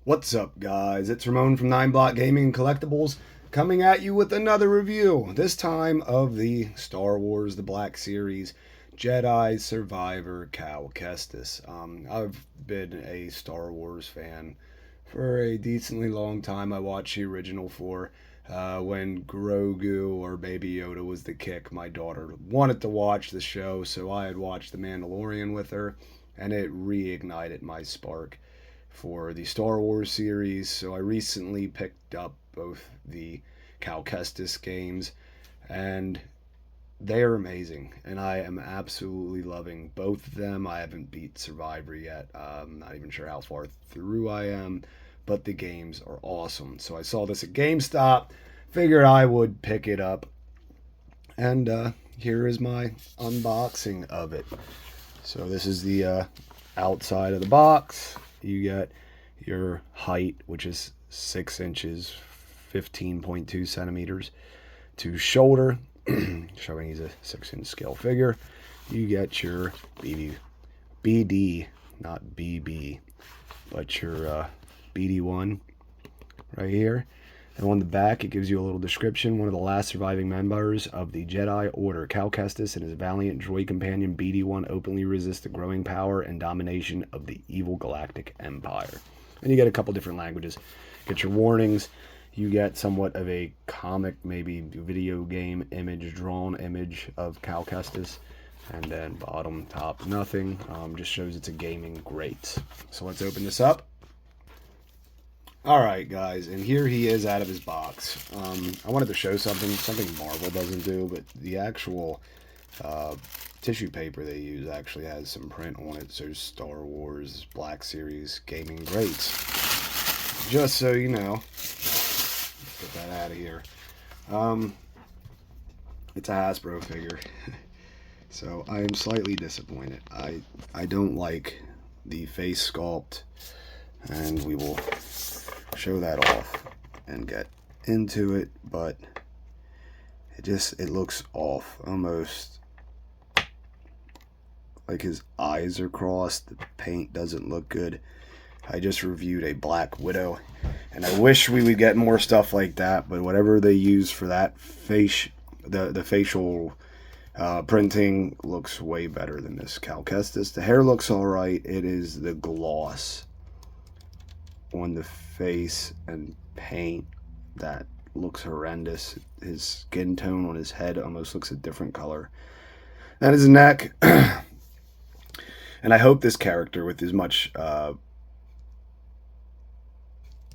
What's up, guys? It's Ramon from NyneBlockGaming&Collectibles coming at you with another review, this time of the Star Wars The Black Series Jedi Survivor Cal Kestis. I've been a Star Wars fan for a decently long time. I watched the original four. When Grogu or Baby Yoda was the kick, my daughter wanted to watch the show, so I had watched The Mandalorian with her, and it reignited my spark for the Star Wars series. So I recently picked up both the Cal Kestis games, and they are amazing, and I am absolutely loving both of them. I haven't beat Survivor yet. I'm not even sure how far through I am, but the games are awesome. So I saw this at GameStop, figured I would pick it up, and here is my unboxing of it. So this is the outside of the box. You get your height, which is 6 inches, 15.2 centimeters to shoulder, showing he's a 6-inch scale figure. You get your BD, not BB, but your BD1 right here. And on the back, it gives you a little description. One of the last surviving members of the Jedi Order, Cal Kestis and his valiant droid companion BD1 openly resist the growing power and domination of the evil galactic empire. And you get a couple different languages. Get your warnings. You get somewhat of a comic, maybe video game image, drawn image of Cal Kestis. And then bottom, top, nothing. Just shows it's a gaming great. So let's open this up. Alright, guys, and here he is out of his box. I wanted to show something Marvel doesn't do, but the actual tissue paper they use actually has some print on it. So Star Wars Black Series Gaming Greats. Just so you know. Get that out of here. It's a Hasbro figure. So I am slightly disappointed. I don't like the face sculpt, and we will show that off and get into it, but it looks off, almost like his eyes are crossed. The paint doesn't look good. I just reviewed a Black Widow, and I wish we would get more stuff like that, but whatever they use for that the facial printing looks way better than this Cal Kestis. The hair looks alright. It is the gloss on the face and paint that looks horrendous. His skin tone on his head almost looks a different color than his neck. And I hope this character, with as much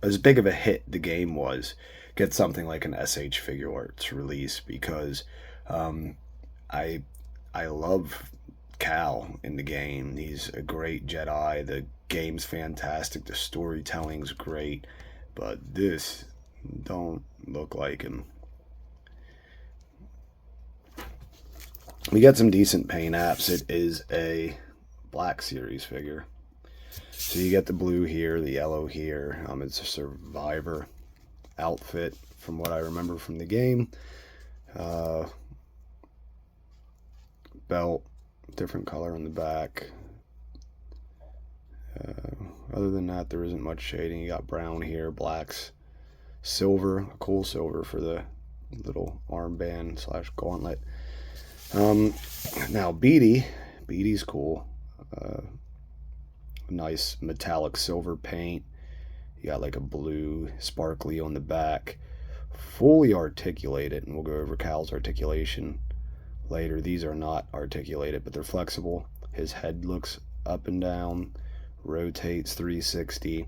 as big of a hit the game was, gets something like an SH Figure Arts release, because I love Cal in the game. He's a great Jedi. The game's fantastic. The storytelling's great, but this don't look like him. We get some decent paint apps. It is a Black Series figure. So you get the blue here, the yellow here. It's a Survivor outfit from what I remember from the game. Belt, different color on the back. Other than that, there isn't much shading. You got brown here, blacks, silver, a cool silver for the little armband / gauntlet. Now BD's cool. Nice metallic silver paint. You got like a blue sparkly on the back. Fully articulated, and we'll go over Cal's articulation later. These are not articulated, but they're flexible. His head looks up and down, rotates 360.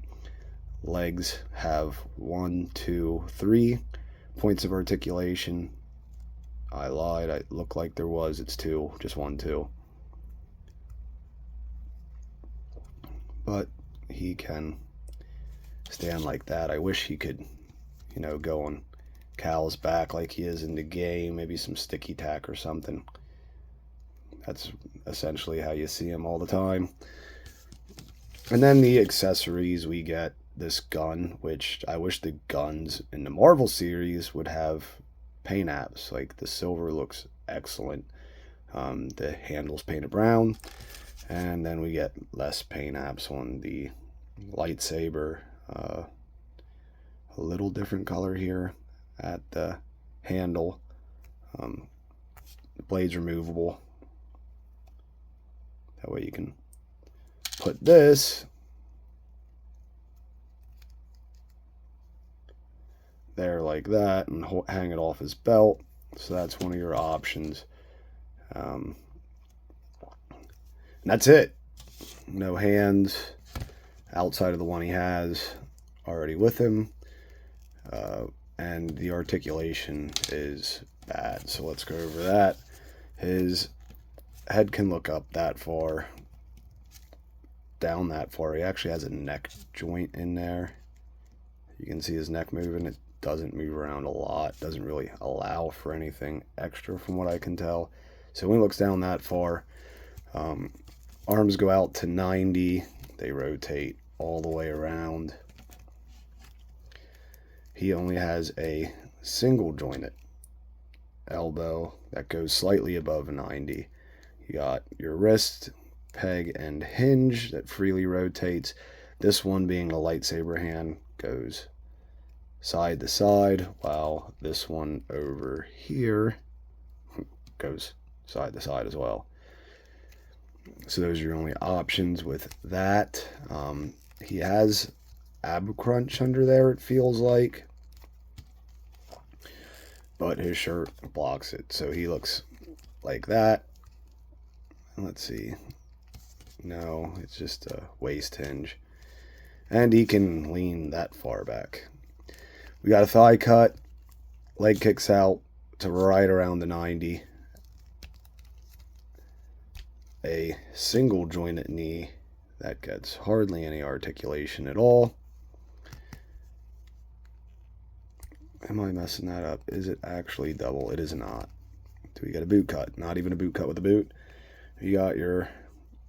Legs have 1, 2, 3 points of articulation. I lied. I looked like there was. It's 2, just 1, 2. But he can stand like that. I wish he could, go on Cal's back like he is in the game. Maybe some sticky tack or something. That's essentially how you see him all the time. And then the accessories, we get this gun, which I wish the guns in the Marvel series would have paint apps. Like, the silver looks excellent. The handle's painted brown. And then we get less paint apps on the lightsaber. A little different color here at the handle. The blade's removable. That way you can put this there like that and hang it off his belt. So that's one of your options. And that's it. No hands outside of the one he has already with him. And the articulation is bad. So let's go over that. His head can look up that far, down that far. He actually has a neck joint in there. You can see his neck moving. It doesn't move around a lot. Doesn't really allow for anything extra from what I can tell. So when he looks down that far, arms go out to 90. They rotate all the way around. He only has a single jointed elbow that goes slightly above 90. You got your wrist, peg, and hinge that freely rotates. This one, being a lightsaber hand, goes side to side, while this one over here goes side to side as well. So those are your only options with that. He has ab crunch under there, it feels like, but his shirt blocks it, so he looks like that. Let's see. No, it's just a waist hinge, and he can lean that far back. We got a thigh cut, leg kicks out to right around the 90, a single jointed knee that gets hardly any articulation at all. Am I messing that up? Is it actually double? It is not. Do we get a boot cut? Not even a boot cut with a boot. You got your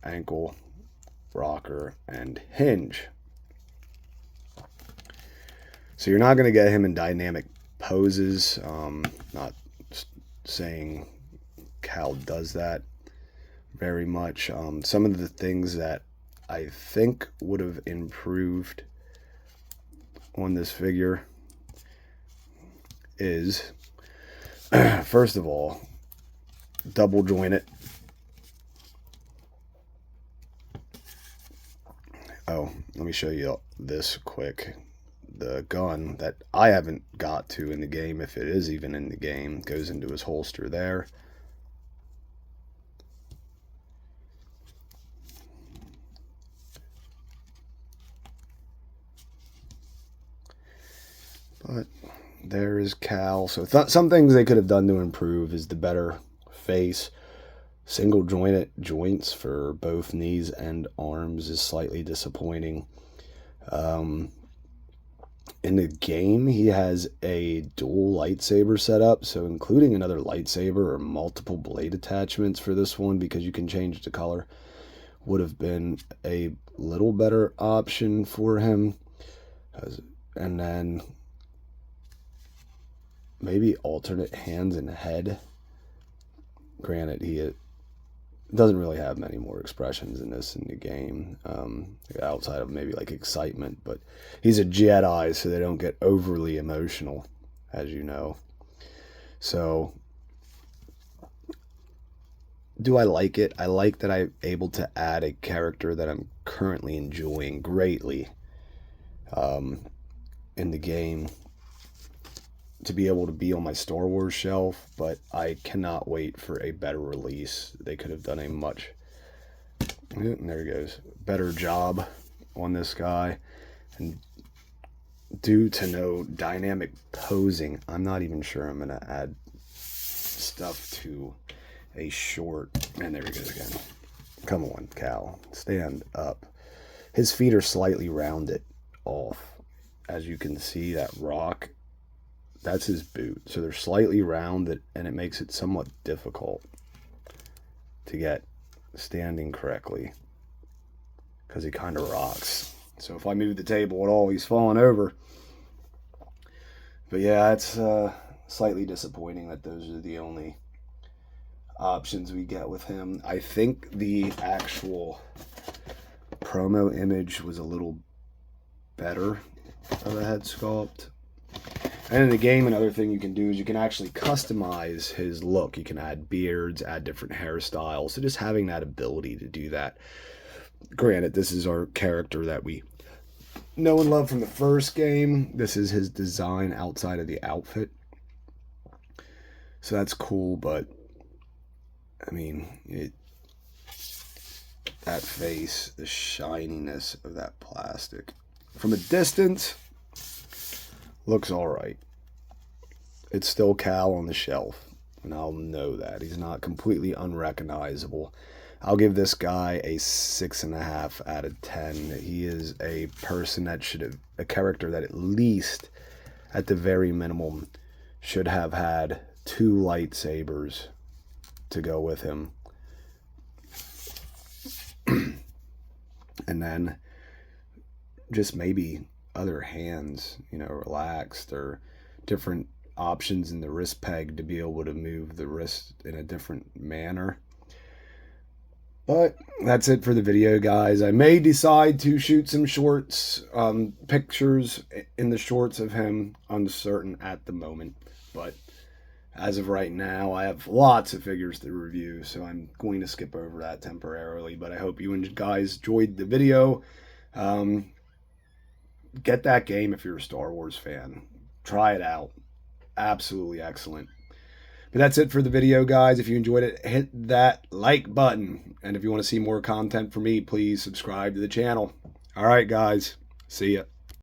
ankle rocker and hinge. So you're not going to get him in dynamic poses. Not saying Cal does that very much. Some of the things that I think would have improved on this figure is, first of all, double joint it. Oh, let me show you this quick. The gun that I haven't got to in the game, if it is even in the game, goes into his holster there. But there is Cal. So some things they could have done to improve is the better face. Single jointed joints for both knees and arms is slightly disappointing. In the game, he has a dual lightsaber setup, so including another lightsaber or multiple blade attachments for this one, because you can change the color, would have been a little better option for him. And then maybe alternate hands and head. Granted, he doesn't really have many more expressions in the game, outside of maybe like excitement, but he's a Jedi, so they don't get overly emotional, as you know. So do I like it? I like that I'm able to add a character that I'm currently enjoying greatly in the game to be able to be on my Star Wars shelf, but I cannot wait for a better release. They could have done a much, and there he goes, better job on this guy. And due to no dynamic posing, I'm not even sure I'm going to add stuff to a short. And there he goes again. Come on, Cal. Stand up. His feet are slightly rounded off. As you can see, that rock, that's his boot. So they're slightly rounded, and it makes it somewhat difficult to get standing correctly because he kind of rocks. So if I move the table at all, he's falling over. But yeah, it's slightly disappointing that those are the only options we get with him. I think the actual promo image was a little better of a head sculpt. And in the game, another thing you can do is you can actually customize his look. You can add beards, add different hairstyles. So just having that ability to do that. Granted, this is our character that we know and love from the first game. This is his design outside of the outfit. So that's cool, but I mean, that face, the shininess of that plastic. From a distance, looks alright. It's still Cal on the shelf, and I'll know that. He's not completely unrecognizable. I'll give this guy a 6.5 out of 10. He is a person that should have, a character that at least, at the very minimum, should have had 2 lightsabers to go with him. And then just maybe other hands, you know, relaxed, or different options in the wrist peg to be able to move the wrist in a different manner. But that's it for the video, guys. I may decide to shoot some shorts, pictures in the shorts of him, uncertain at the moment. But as of right now, I have lots of figures to review, so I'm going to skip over that temporarily. But I hope you guys enjoyed the video. Get that game if you're a Star Wars fan. Try it out. Absolutely excellent. But that's it for the video, guys. If you enjoyed it, hit that like button. And if you want to see more content from me, please subscribe to the channel. All right, guys. See ya.